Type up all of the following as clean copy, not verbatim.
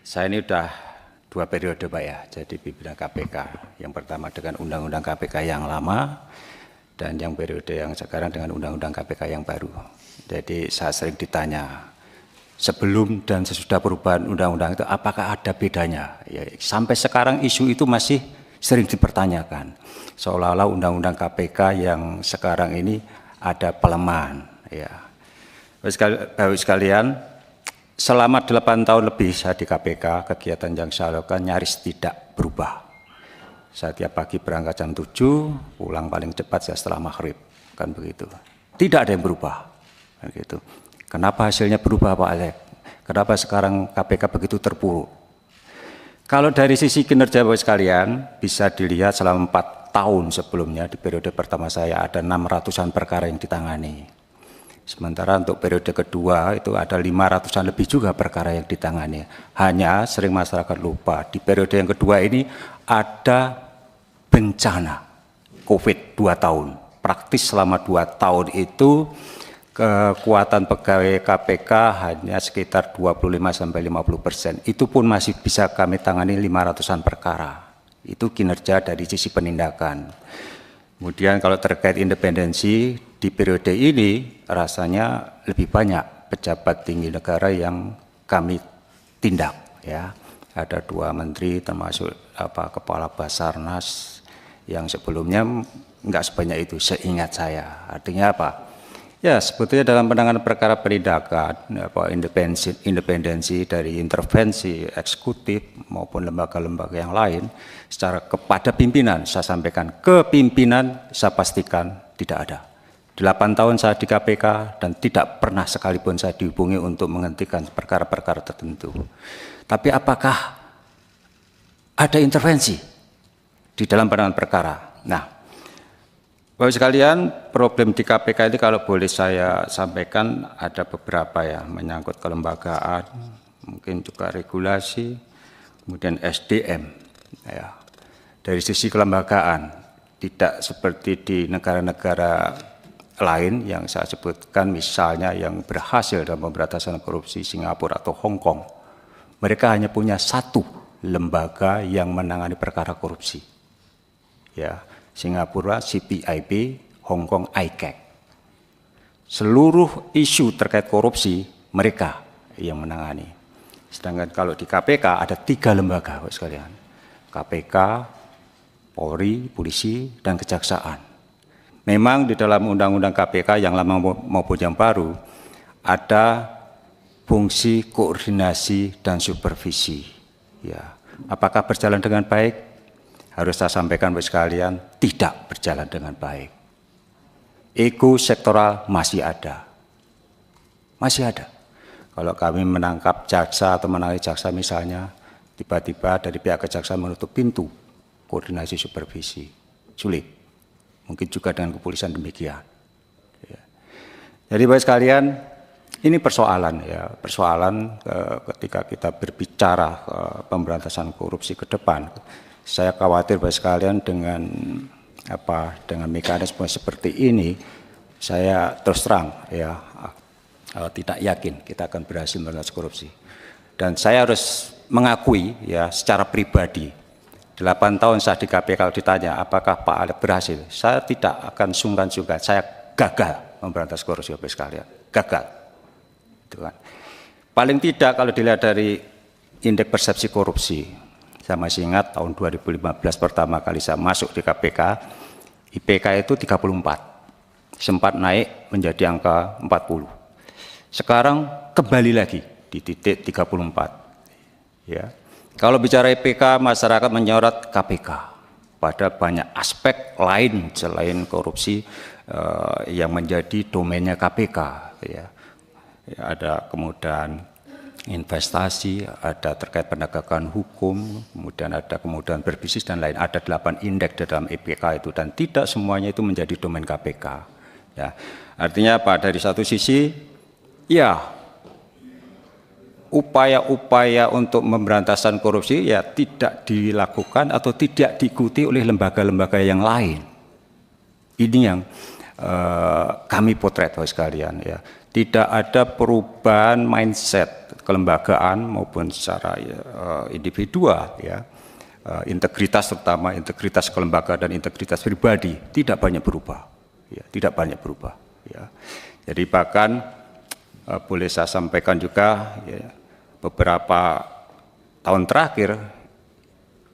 Saya ini udah 2 periode Pak ya, jadi pimpinan KPK. Yang pertama dengan Undang-Undang KPK yang lama, dan yang periode yang sekarang dengan Undang-Undang KPK yang baru. Jadi saya sering ditanya, sebelum dan sesudah perubahan undang-undang itu apakah ada bedanya? Ya, sampai sekarang isu itu masih sering dipertanyakan. Seolah-olah undang-undang KPK yang sekarang ini ada pelemahan. Ya. Bapak sekalian, selama 8 tahun lebih saya di KPK, kegiatan yang saya lakukan nyaris tidak berubah. Saya tiap pagi berangkat jam 7, pulang paling cepat saya setelah maghrib, kan begitu. Tidak ada yang berubah, kan gitu. Kenapa hasilnya berubah Pak Alek? Kenapa sekarang KPK begitu terpuruk? Kalau dari sisi kinerja Bapak sekalian, bisa dilihat selama 4 tahun sebelumnya di periode pertama saya ada 600-an perkara yang ditangani. Sementara untuk periode kedua itu ada 500-an lebih juga perkara yang ditangani. Hanya sering masyarakat lupa, di periode yang kedua ini ada bencana COVID 2 tahun. Praktis selama 2 tahun itu kekuatan pegawai KPK hanya sekitar 25–50%. Itu pun masih bisa kami tangani 500-an perkara. Itu kinerja dari sisi penindakan. Kemudian kalau terkait independensi, di periode ini rasanya lebih banyak pejabat tinggi negara yang kami tindak. Ya, ada 2 menteri termasuk kepala Basarnas yang sebelumnya enggak sebanyak itu seingat saya. Artinya apa? Ya sebetulnya dalam penanganan perkara penindakan, independensi dari intervensi eksekutif maupun lembaga-lembaga yang lain secara kepada pimpinan, saya sampaikan ke pimpinan saya pastikan tidak ada. 8 tahun saya di KPK dan tidak pernah sekalipun saya dihubungi untuk menghentikan perkara-perkara tertentu. Tapi apakah ada intervensi di dalam penanganan perkara? Nah, Bapak sekalian, problem di KPK ini kalau boleh saya sampaikan ada beberapa ya, menyangkut kelembagaan, mungkin juga regulasi, kemudian SDM. Ya. Dari sisi kelembagaan, tidak seperti di negara-negara lain yang saya sebutkan, misalnya yang berhasil dalam pemberantasan korupsi Singapura atau Hong Kong. Mereka hanya punya 1 lembaga yang menangani perkara korupsi. Ya. Singapura CPIB, Hong Kong ICAC. Seluruh isu terkait korupsi mereka yang menangani. Sedangkan kalau di KPK ada 3 lembaga, Bapak sekalian. KPK, Polri, Polisi, dan Kejaksaan. Memang di dalam Undang-Undang KPK yang lama maupun yang baru ada fungsi koordinasi dan supervisi. Ya, apakah berjalan dengan baik? Harus saya sampaikan Bapak sekalian, tidak berjalan dengan baik. Ego sektoral masih ada. Masih ada. Kalau kami menangkap jaksa atau menangani jaksa misalnya, tiba-tiba dari pihak kejaksaan menutup pintu koordinasi supervisi. Sulit. Mungkin juga dengan kepolisian demikian. Ya. Jadi Bapak sekalian, ini persoalan ya, persoalan ketika kita berbicara pemberantasan korupsi ke depan. Saya khawatir Bapak sekalian dengan mekanisme seperti ini, saya terus terang ya tidak yakin kita akan berhasil memberantas korupsi. Dan saya harus mengakui ya secara pribadi, 8 tahun saya di KPK kalau ditanya apakah Pak Alek berhasil, saya tidak akan sungkan-sungkan, saya gagal memberantas korupsi Bapak sekalian, gagal. Itu kan. Paling tidak kalau dilihat dari indeks persepsi korupsi, saya masih ingat tahun 2015 pertama kali saya masuk di KPK, IPK itu 34, sempat naik menjadi angka 40. Sekarang kembali lagi di titik 34. Ya. Kalau bicara IPK, masyarakat menyorot KPK, pada banyak aspek lain selain korupsi yang menjadi domainnya KPK. Ya. Ya, ada kemudian investasi, ada terkait penegakan hukum, kemudian ada kemudahan berbisnis dan lain. Ada 8 indeks dalam IPK itu dan tidak semuanya itu menjadi domain KPK. Ya, artinya apa? Dari satu sisi, ya upaya-upaya untuk pemberantasan korupsi ya tidak dilakukan atau tidak diikuti oleh lembaga-lembaga yang lain. Ini yang kami potret Bapak sekalian ya. Tidak ada perubahan mindset kelembagaan maupun secara individual, ya, integritas terutama integritas kelembagaan dan integritas pribadi tidak banyak berubah, ya, tidak banyak berubah. Ya. Jadi bahkan boleh saya sampaikan juga, ya, beberapa tahun terakhir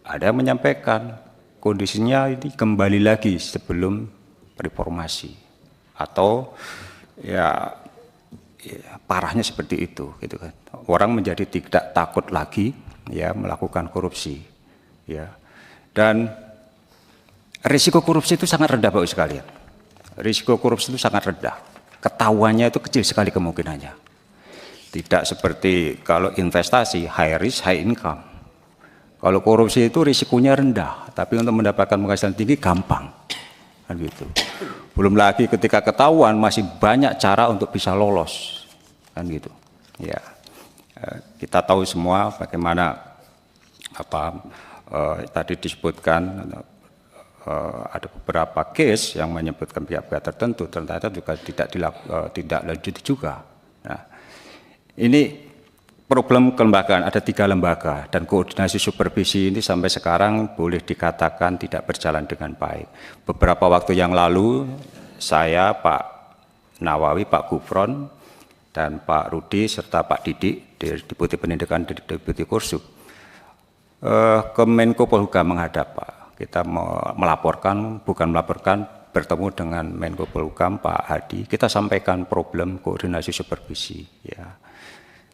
ada yang menyampaikan kondisinya ini kembali lagi sebelum reformasi atau ya parahnya seperti itu, gitu kan. Orang menjadi tidak takut lagi, ya, melakukan korupsi, ya. Dan risiko korupsi itu sangat rendah, Bapak sekalian. Risiko korupsi itu sangat rendah. Ketahuannya itu kecil sekali kemungkinannya. Tidak seperti kalau investasi high risk high income. Kalau korupsi itu risikonya rendah, tapi untuk mendapatkan penghasilan tinggi gampang, kan gitu. Belum lagi ketika ketahuan masih banyak cara untuk bisa lolos, kan gitu. Ya, kita tahu semua bagaimana tadi disebutkan ada beberapa case yang menyebutkan pihak-pihak tertentu ternyata juga tidak lanjut juga. Nah, ini problem kelembagaan, ada 3 lembaga dan koordinasi supervisi ini sampai sekarang boleh dikatakan tidak berjalan dengan baik. Beberapa waktu yang lalu saya, Pak Nawawi, Pak Gufron, dan Pak Rudi serta Pak Didik, Deputi Pendidikan dan Deputi Kursup, ke Menko Polhukam menghadap, Pak. Kita melaporkan, bukan melaporkan, bertemu dengan Menko Polhukam, Pak Hadi, kita sampaikan problem koordinasi supervisi, ya.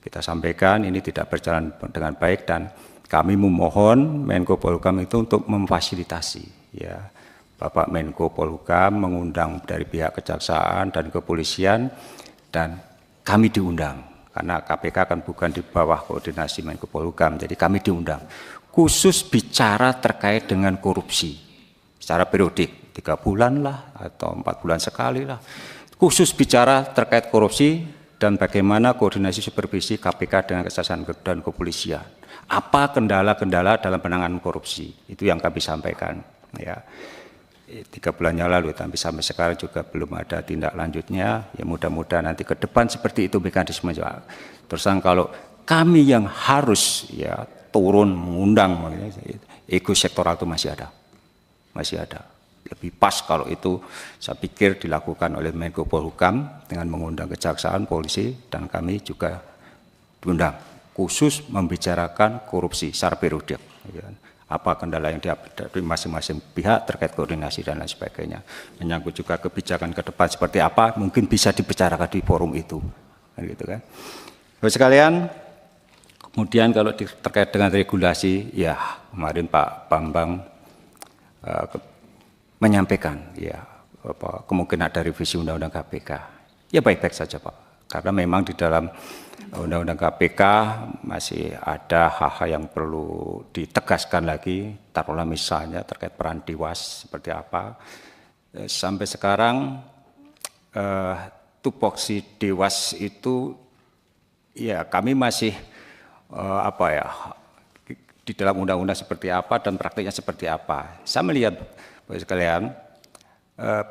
Kita sampaikan ini tidak berjalan dengan baik dan kami memohon Menko Polhukam itu untuk memfasilitasi, ya. Bapak Menko Polhukam mengundang dari pihak kejaksaan dan kepolisian dan kami diundang karena KPK kan bukan di bawah koordinasi Menko Polhukam, jadi kami diundang khusus bicara terkait dengan korupsi secara periodik 3 bulan lah atau 4 bulan sekali lah, khusus bicara terkait korupsi dan bagaimana koordinasi supervisi KPK dengan kejaksaan dan kepolisian. Apa kendala-kendala dalam penanganan korupsi, itu yang kami sampaikan, ya. 3 bulan yang lalu, tapi sampai sekarang juga belum ada tindak lanjutnya. Ya mudah-mudahan nanti ke depan seperti itu mekanisme. Terus kalau kami yang harus, ya, turun mengundang, ego sektoral itu masih ada. Lebih pas kalau itu saya pikir dilakukan oleh Menko Polhukam dengan mengundang kejaksaan, polisi, dan kami juga diundang khusus membicarakan korupsi secara periodik. Apa kendala yang dihadapi masing-masing pihak terkait koordinasi dan lain sebagainya. Menyangkut juga kebijakan ke depan seperti apa, mungkin bisa dibicarakan di forum itu. Gitu kan. Bapak sekalian, kemudian kalau terkait dengan regulasi, ya kemarin Pak Bambang menyampaikan, ya, kemungkinan ada revisi Undang-Undang KPK. Ya baik-baik saja, Pak. Karena memang di dalam Undang-Undang KPK masih ada hal-hal yang perlu ditegaskan lagi. Taruhlah misalnya terkait peran Dewas seperti apa. Sampai sekarang tupoksi Dewas itu, ya kami masih di dalam undang-undang seperti apa dan praktiknya seperti apa. Saya melihat, Bapak sekalian,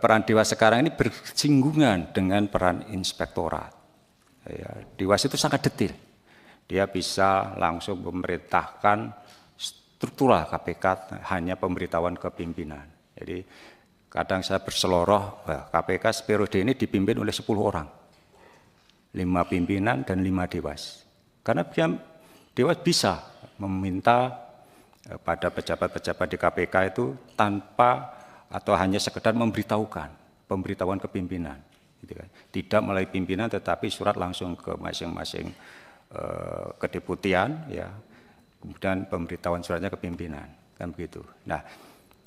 peran Dewas sekarang ini bersinggungan dengan peran inspektorat. Ya, Dewas itu sangat detail. Dia bisa langsung memerintahkan struktural KPK hanya pemberitahuan ke pimpinan. Jadi kadang saya berseloroh, KPK periode ini dipimpin oleh 10 orang. 5 pimpinan dan 5 Dewas. Karena Dewas bisa meminta pada pejabat-pejabat di KPK itu tanpa atau hanya sekedar pemberitahuan ke pimpinan, gitu kan. Tidak melalui pimpinan tetapi surat langsung ke masing-masing kedeputian, ya, kemudian pemberitahuan suratnya ke pimpinan, kan begitu. Nah,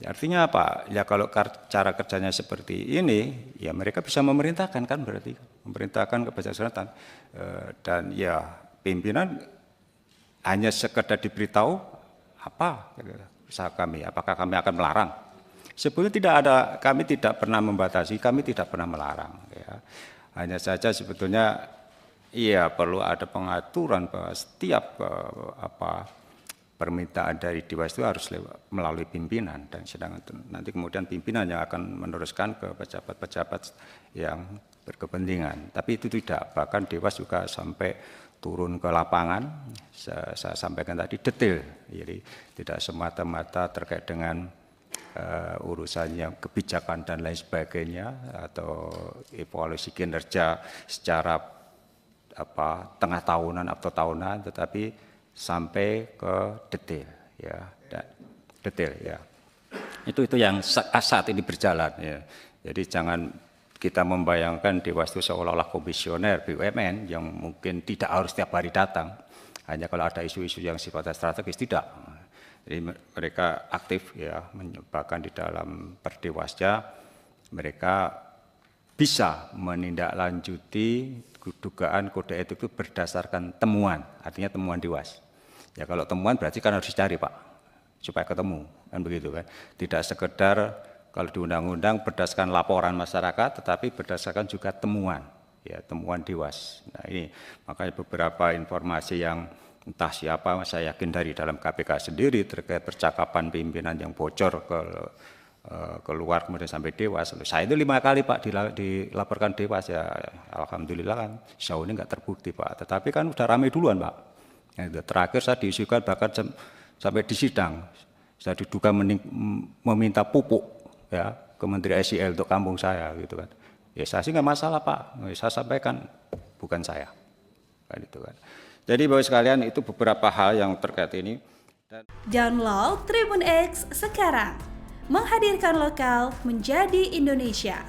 artinya apa? Ya kalau cara kerjanya seperti ini, ya mereka bisa memerintahkan, kan berarti memerintahkan kepada selatan dan ya pimpinan hanya sekedar diberitahu apa usaha kami, apakah kami akan melarang? Sebetulnya tidak ada, kami tidak pernah membatasi, kami tidak pernah melarang. Ya. Hanya saja sebetulnya, iya perlu ada pengaturan bahwa setiap permintaan dari Dewas itu harus melalui pimpinan dan sedangkan nanti kemudian pimpinan yang akan meneruskan ke pejabat-pejabat yang berkepentingan. Tapi itu tidak, bahkan Dewas juga sampai turun ke lapangan, saya sampaikan tadi detail, jadi tidak semata-mata terkait dengan urusan yang kebijakan dan lain sebagainya atau evaluasi kinerja secara tengah tahunan atau tahunan, tetapi sampai ke detail ya, detail ya. Itu yang saat ini berjalan ya. Jadi jangan kita membayangkan Dewas itu seolah-olah komisioner BUMN yang mungkin tidak harus setiap hari datang, hanya kalau ada isu-isu yang sifatnya strategis, tidak. Jadi mereka aktif ya, bahkan di dalam Perdewasnya mereka bisa menindaklanjuti dugaan kode etik itu berdasarkan temuan, artinya temuan Dewas. Ya kalau temuan berarti kan harus dicari Pak, supaya ketemu, kan begitu kan. Tidak sekedar kalau di undang-undang berdasarkan laporan masyarakat, tetapi berdasarkan juga temuan, ya temuan Dewas. Nah ini makanya beberapa informasi yang entah siapa, saya yakin dari dalam KPK sendiri terkait percakapan pimpinan yang bocor keluar kemudian sampai Dewas. Saya itu 5 kali Pak dilaporkan Dewas ya, alhamdulillah kan sejauh ini nggak terbukti Pak. Tetapi kan udah ramai duluan Pak. Ya, terakhir saya diisukan bahkan sampai di sidang, saya diduga meminta pupuk ya ke Menteri SIL untuk kampung saya gitu kan. Ya saya sih nggak masalah Pak, saya sampaikan bukan saya, kan itu kan. Jadi Bapak sekalian itu beberapa hal yang terkait ini. Download Tribun X sekarang, menghadirkan lokal menjadi Indonesia.